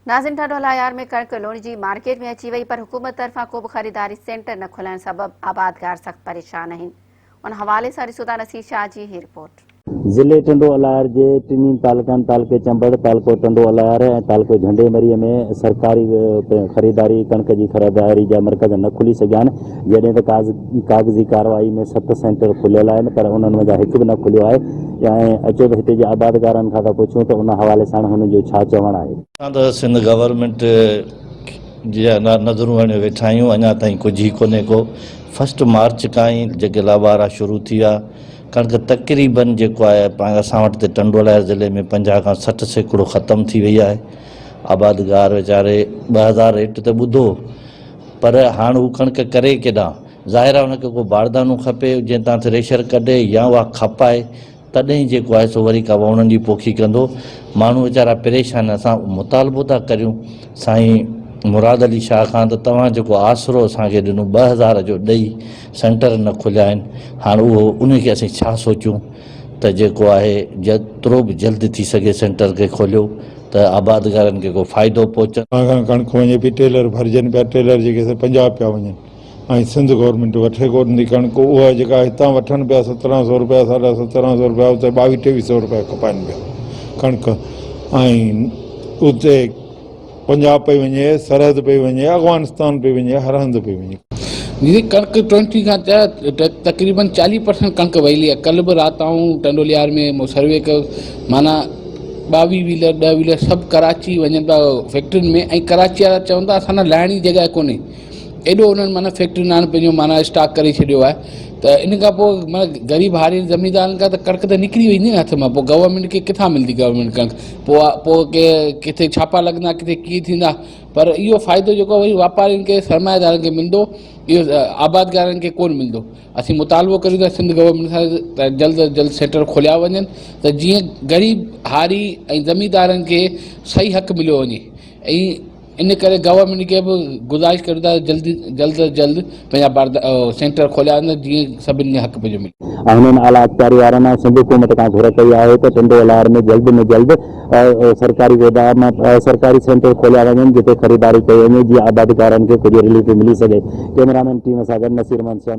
नाज़िन ढढोलायार में कणक लोणजी मार्केट में अची वई, पर हुकूमत तरफां को भी खरीदारी सेंटर न खुलण सबब आबादगार सख्त परेशान आहिनि। उन हवाले से ॾिसूं था नसीर शाह जी ही रिपोर्ट। जिले टंडो अलायर के टिनी तालुकनि तालुके चंबड़, तालुको टंडो अलायर ऐं तालुको झंडेमरी में सरकारी खरीदारी कणक की खरीदारी जा मरकज़ न खुली सघिया आहिनि, जॾहिं त कागज़ी कार्रवाई में 7 सेंटर खुलियल आहिनि, पर उन्हनि में हिकु बि न खुलियो आहे। ऐं अचो त हिते जे आबादगारनि खां था पुछूं त उन हवाले सां हुन जो छा चवणु आहे। सिंध गवर्नमेंट जी नज़रूं हणी वेठा आहियूं, अञा ताईं कुझु ई कोन्हे को। 1 मार्च खां ई जेके लावारा शुरू थी विया, कणक तक़रीबन जेको आहे असां वटि टंडो अलायर ज़िले में 50 खां 60 सैकड़ो ख़तमु थी वई आहे। आबादगार वीचारे 2000 रेट त ॿुधो, पर हाणे हू कणक करे केॾां। ज़ाहिर आहे हुनखे को बारदानो खपे जंहिं तां थ्रेशर कढे या उहा खपाए, तॾहिं जेको आहे सो वरी का वणनि जी पोखी कंदो। माण्हू वीचारा परेशान। असां मुतालबो था करियूं साईं मुराद अली शाह खां त तव्हां जेको आसरो असांखे ॾिनो 2000 जो ॾेई सेंटर न खुलिया आहिनि, हाणे उहो उनखे असीं छा सोचूं त जेको आहे जेतिरो बि जल्द थी सघे सेंटर खे खोलियो त आबादगारनि खे को फ़ाइदो पहुचे। कणक वञे पई, टेलर भरजनि पिया, टेलर जेके 50 पिया वञनि, ऐं सिंध गवर्नमेंट वठे कोन थी कणक। उहा जेका हितां वठनि पिया 1700 रुपया, 1750 रुपया, उते 2200-2300 रुपया खपाइनि पिया कणक। ऐं उते पंजाब पई वञे, सरहद पई वञे, अफ़गानिस्तान पई वञे, हर हंधि पई वञे। जी कणक 20 खां तक़रीबन 40% कणक वही है। कल भी रात आऊं टंडोलियार में सर्वे कयो, माना 22 व्हीलर 10 व्हीलर सब कराची वञनि पिया फैक्ट्रियुनि में, ऐं कराची वारा चवनि था असां लाइण जी जॻह कोन्हे, एॾो उन्हनि माना फैक्ट्रियुनि हाणे पंहिंजो माना स्टॉक करे छॾियो आहे। त इन खां पोइ माना ग़रीब हारी ज़मीनदारनि खां त कणक त निकिरी वेंदी न हथ मां, पोइ गवर्नमेंट खे किथां मिलंदी गवर्नमेंट कणक? पोइ के किथे छापा लॻंदा, किथे कीअं थींदा। पर इहो फ़ाइदो जेको वरी वापारियुनि खे सरमाएदारनि खे मिलंदो, इहो आबादगारनि खे कोन मिलंदो। असीं मुतालबो करियूं था सिंध गवर्नमेंट सां त जल्द अज जल्द सेंटर खोलिया वञनि, त जीअं ग़रीब हारी ऐं ज़मीनदारनि खे सही हक़ मिलियो वञे। ऐं इन करे गवर्नमेंट खे बि गुज़ारिश करियूं था जल्द पंहिंजा सेंटर खोलिया वञनि, जीअं सभिनी खे हक़ पंहिंजो मिले। उन्होंने आला अख्तियारी वारनि सिंध हुकूमत खां घुर कई आहे त टंडो अलायर में जल्द सरकारी गोदाम सरकारी सेंटर खोलिया वञनि, जिते ख़रीदारी कई वञे, जीअं आबादगारनि खे कुझु रिलीफ मिली सघे। कैमरामैन टीम सां गॾु नसीर मंसूर।